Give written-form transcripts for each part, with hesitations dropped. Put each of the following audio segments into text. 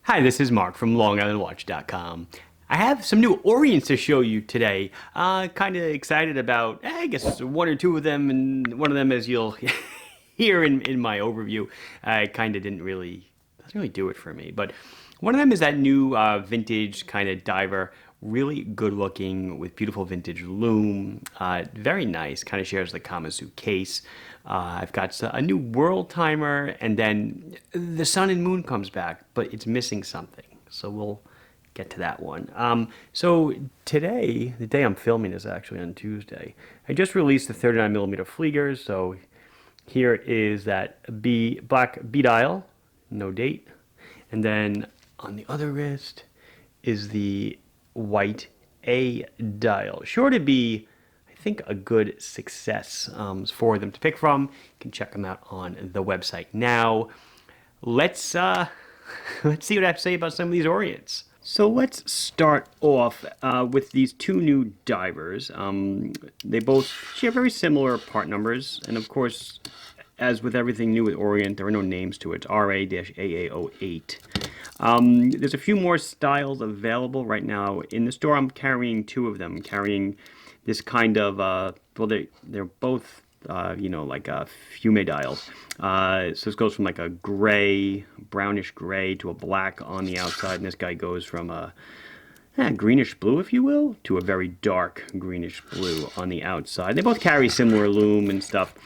Hi, this is Mark from LongIslandWatch.com. I have some new Orients to show you today. Kind of excited about, I guess, one or two of them, and one of them, as you'll hear in my overview, kind of doesn't really do it for me. But one of them is that new vintage kind of diver, really good looking with beautiful vintage loom. Very nice, kind of shares the kamasu case. I've got a new world timer, and then the sun and moon comes back, but it's missing something. So we'll get to that one. So today, the day I'm filming is actually on Tuesday. I just released the 39 millimeter Fliegers. So here is that black B dial, no date. And then on the other wrist is the white A dial. Sure to be, I think, a good success for them to pick from. You can check them out on the website now. Let's see what I have to say about some of these Orients. So let's start off with these two new divers. They both share very similar part numbers, and of course, as with everything new with Orient, there are no names to it. It's RA-AA08. There's a few more styles available right now in the store. I'm carrying two of them. I'm carrying this kind of, well, they're both, like fume dials. So this goes from like a gray, brownish gray to a black on the outside, and this guy goes from a greenish blue, if you will, to a very dark greenish blue on the outside. They both carry similar loom and stuff.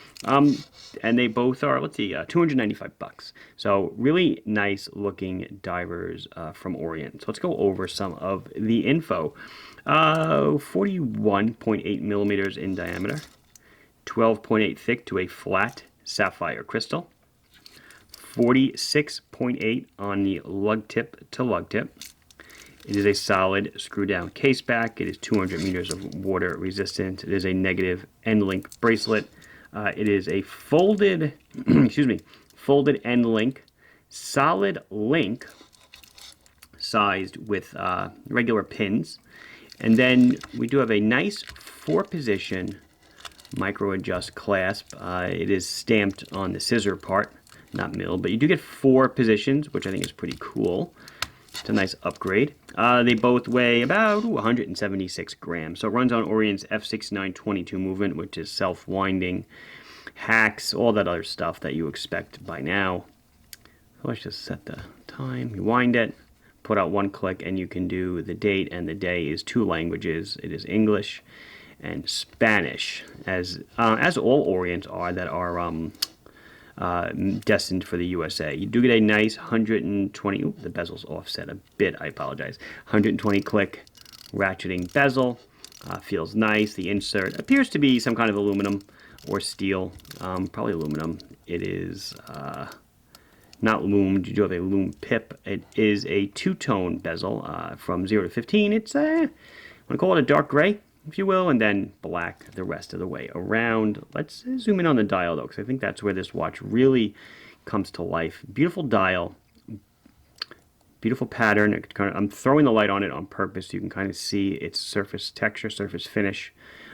And they both are, let's see, $295. So really nice looking divers from Orient. So let's go over some of the info. 41.8 millimeters in diameter, 12.8 thick to a flat sapphire crystal, 46.8 on the lug tip to lug tip. It is a solid screw down case back. It is 200 meters of water resistant. It is a negative end link bracelet. It is a folded, folded end link, solid link, sized with regular pins. And then we do have a nice 4-position micro adjust clasp. It is stamped on the scissor part, not milled, but you do get 4 positions, which I think is pretty cool. It's a nice upgrade. They both weigh about 176 grams. So it runs on Orient's F6922 movement, which is self-winding, hacks, all that other stuff that you expect by now. So let's just set the time. You wind it, put out 1 click, and you can do the date, and the day is 2 languages. It is English and Spanish, as all Orients are that are destined for the USA. You do get a nice 120, the bezel's offset a bit, I apologize, 120 click ratcheting bezel. Feels nice. The insert appears to be some kind of aluminum or steel, probably aluminum. It is not loomed. You do have a loom pip. It is a 2-tone bezel from 0 to 15. It's I want to call it a dark gray, if you will, and then black the rest of the way around. Let's zoom in on the dial, though, because I think that's where this watch really comes to life. Beautiful dial, beautiful pattern. I'm throwing the light on it on purpose so you can kind of see its surface texture, surface finish.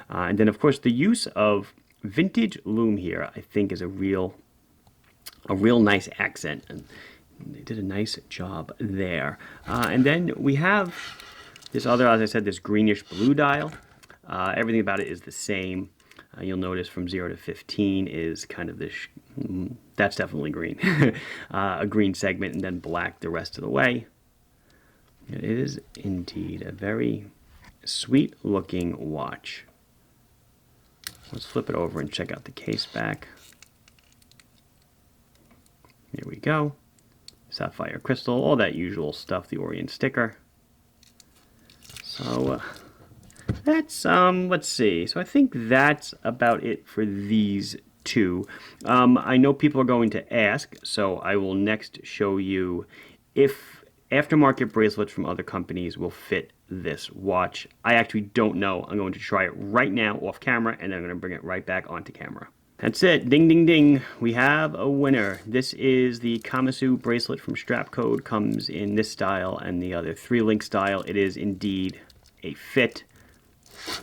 And then, of course, the use of vintage loom here, I think, is a real nice accent. And they did a nice job there. And then we have this other, as I said, this greenish blue dial. Everything about it is the same. You'll notice from 0 to 15 is kind of this, that's definitely green. A green segment, and then black the rest of the way. It is indeed a very sweet looking watch. Let's flip it over and check out the case back. Here we go. Sapphire crystal, all that usual stuff, the Orient sticker. So that's, let's see. So I think that's about it for these two. I know people are going to ask, so I will next show you if aftermarket bracelets from other companies will fit this watch. I actually don't know. I'm going to try it right now off camera, and then I'm going to bring it right back onto camera. That's it. Ding, ding, ding. We have a winner. This is the Kamasu bracelet from Strapcode. Comes in this style and the other 3-link style. It is indeed a fit.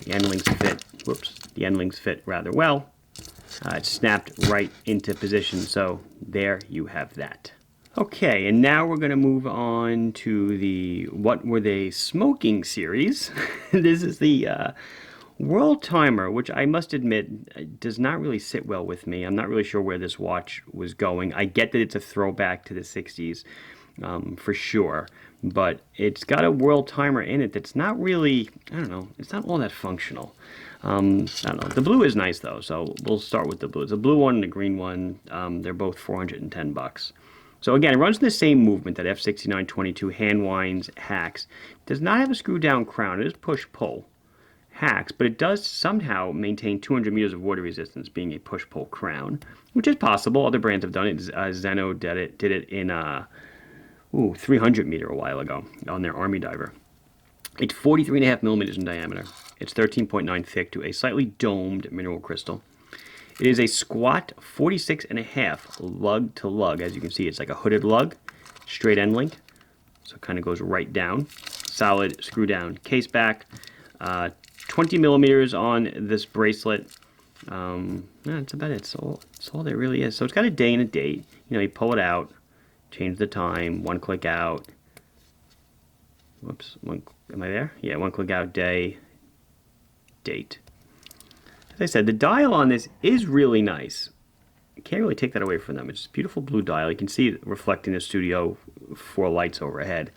The end links fit. Whoops. The end links fit rather well. It's snapped right into position. So there you have that. Okay, and now we're going to move on to the What Were They Smoking series. This is the World Timer, which I must admit does not really sit well with me. I'm not really sure where this watch was going. I get that it's a throwback to the 60s, for sure, but it's got a World Timer in it that's not really, I don't know, it's not all that functional. I don't know. The blue is nice though, so we'll start with the blue. It's a blue one and a green one. They're both $410. So again, it runs the same movement that F6922 hand winds hacks. Does not have a screw down crown. It is push-pull hacks, but it does somehow maintain 200 meters of water resistance, being a push-pull crown, which is possible. Other brands have done it. Zeno did it in 300 meter a while ago on their Army Diver. It's 43.5 millimeters in diameter. It's 13.9 thick to a slightly domed mineral crystal. It is a squat 46.5 lug to lug. As you can see, it's like a hooded lug, straight end link. So it kind of goes right down. Solid screw down case back. 20 millimeters on this bracelet. That's about it. That's all there really is. So it's got a day and a date. You know, you pull it out, change the time, one click out. Whoops, am I there? Yeah, one click out, day, date. As I said, the dial on this is really nice. You can't really take that away from them. It's a beautiful blue dial. You can see it reflecting the studio 4 lights overhead.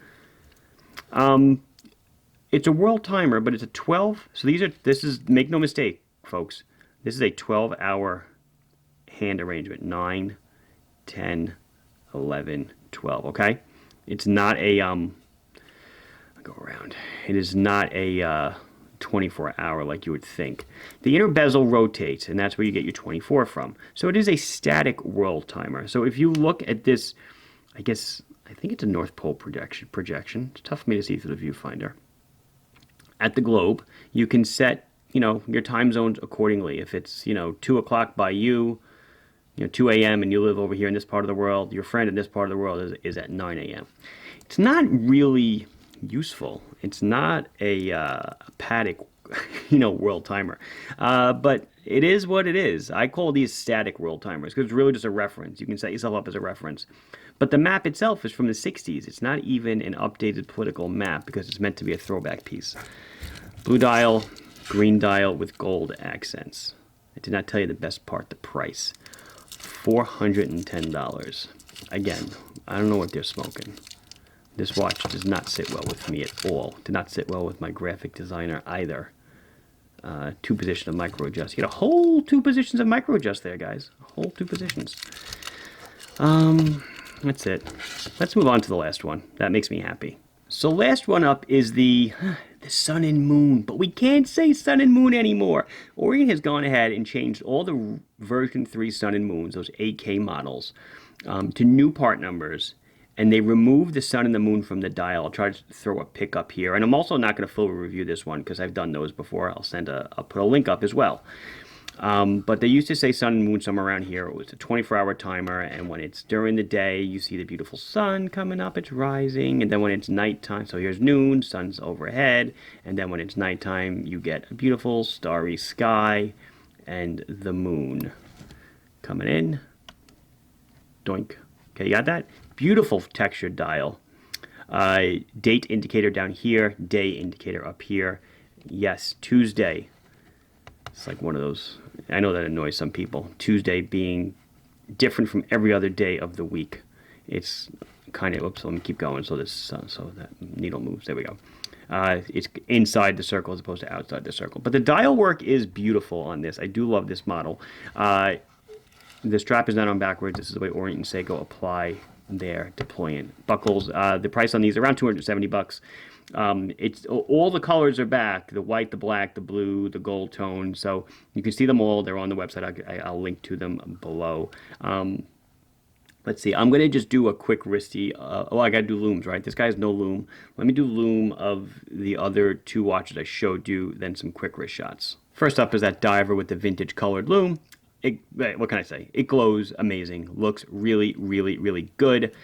It's a World Timer, but it's a 12. So this is, make no mistake, folks, this is a 12-hour hand arrangement. 9, 10, 11, 12, okay? It's not a, I'll go around. It is not a 24-hour like you would think. The inner bezel rotates, and that's where you get your 24 from. So it is a static World Timer. So if you look at this, I think it's a North Pole projection. It's tough for me to see through the viewfinder. At the globe, you can set, your time zones accordingly. If it's, 2 o'clock by you, 2 a.m. and you live over here in this part of the world, your friend in this part of the world is at 9 a.m. It's not really useful. It's not a paddock, World Timer. But it is what it is. I call these static World Timers because it's really just a reference. You can set yourself up as a reference. But the map itself is from the 60s. It's not even an updated political map because it's meant to be a throwback piece. Blue dial, green dial with gold accents. I did not tell you the best part, the price. $410. Again, I don't know what they're smoking. This watch does not sit well with me at all. Did not sit well with my graphic designer either. 2 position of micro adjust. You get a whole 2 positions of micro adjust there, guys. A whole 2 positions. That's it. Let's move on to the last one. That makes me happy. So last one up is the sun and moon, but we can't say sun and moon anymore. Orient has gone ahead and changed all the version 3 sun and moons, those 8K models, to new part numbers. And they removed the sun and the moon from the dial. I'll try to throw a pic up here. And I'm also not going to fully review this one because I've done those before. I'll put a link up as well. But they used to say sun and moon somewhere around here. It was a 24-hour timer. And when it's during the day, you see the beautiful sun coming up. It's rising. And then when it's nighttime, so here's noon, sun's overhead. And then when it's nighttime, you get a beautiful starry sky and the moon coming in. Doink. Okay, you got that? Beautiful textured dial. Date indicator down here, day indicator up here. Yes, Tuesday. It's like one of those, I know that annoys some people. Tuesday being different from every other day of the week. It's kind of, oops, let me keep going so that needle moves. There we go. It's inside the circle as opposed to outside the circle. But the dial work is beautiful on this. I do love this model. The strap is not on backwards. This is the way Orient and Seiko apply their deployant buckles. The price on these is around $270. It's all the colors are back: the white, the black, the blue, the gold tone. So you can see them all. They're on the website. I'll link to them below. Let's see. I'm gonna just do a quick wristy. I gotta do looms, right? This guy has no loom. Let me do loom of the other 2 watches I showed you. Then some quick wrist shots. First up is that diver with the vintage colored loom. What can I say? It glows amazing. Looks really, really, really good.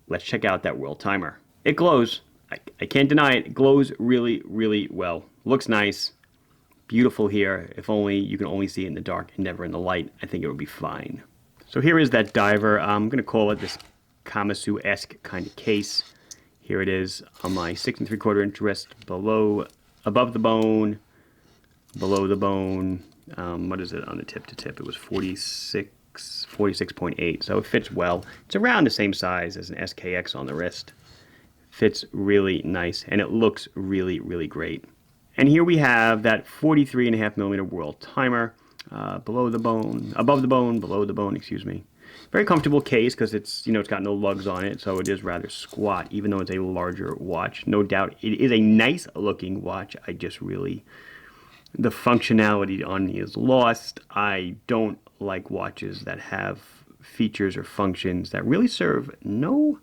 Let's check out that World Timer. It glows. I can't deny it. It glows really, really well. Looks nice. Beautiful here. If only you can only see it in the dark and never in the light, I think it would be fine. So here is that diver. I'm going to call it this kamasu-esque kind of case. Here it is on my 6 3/4 inch wrist, above the bone, below the bone. What is it on the tip to tip? It was 46.8, so it fits well. It's around the same size as an SKX on the wrist. Fits really nice, and it looks really, really great. And here we have that 43.5mm world timer, below the bone, above the bone, below the bone, excuse me. Very comfortable case because it's, it's got no lugs on it, so it is rather squat, even though it's a larger watch. No doubt it is a nice looking watch. I just really, the functionality on me is lost. I don't like watches that have features or functions that really serve no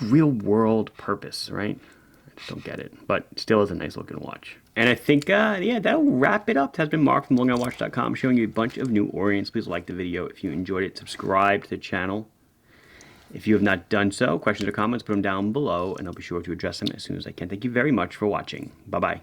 real world purpose, right? I just don't get it, but still is a nice looking watch. And I think, yeah, that'll wrap it up. It has been Mark from longonwatch.com showing you a bunch of new Orients. Please like the video if you enjoyed it. Subscribe to the channel if you have not done so. Questions or comments, put them down below, and I'll be sure to address them as soon as I can. Thank you very much for watching. Bye-bye.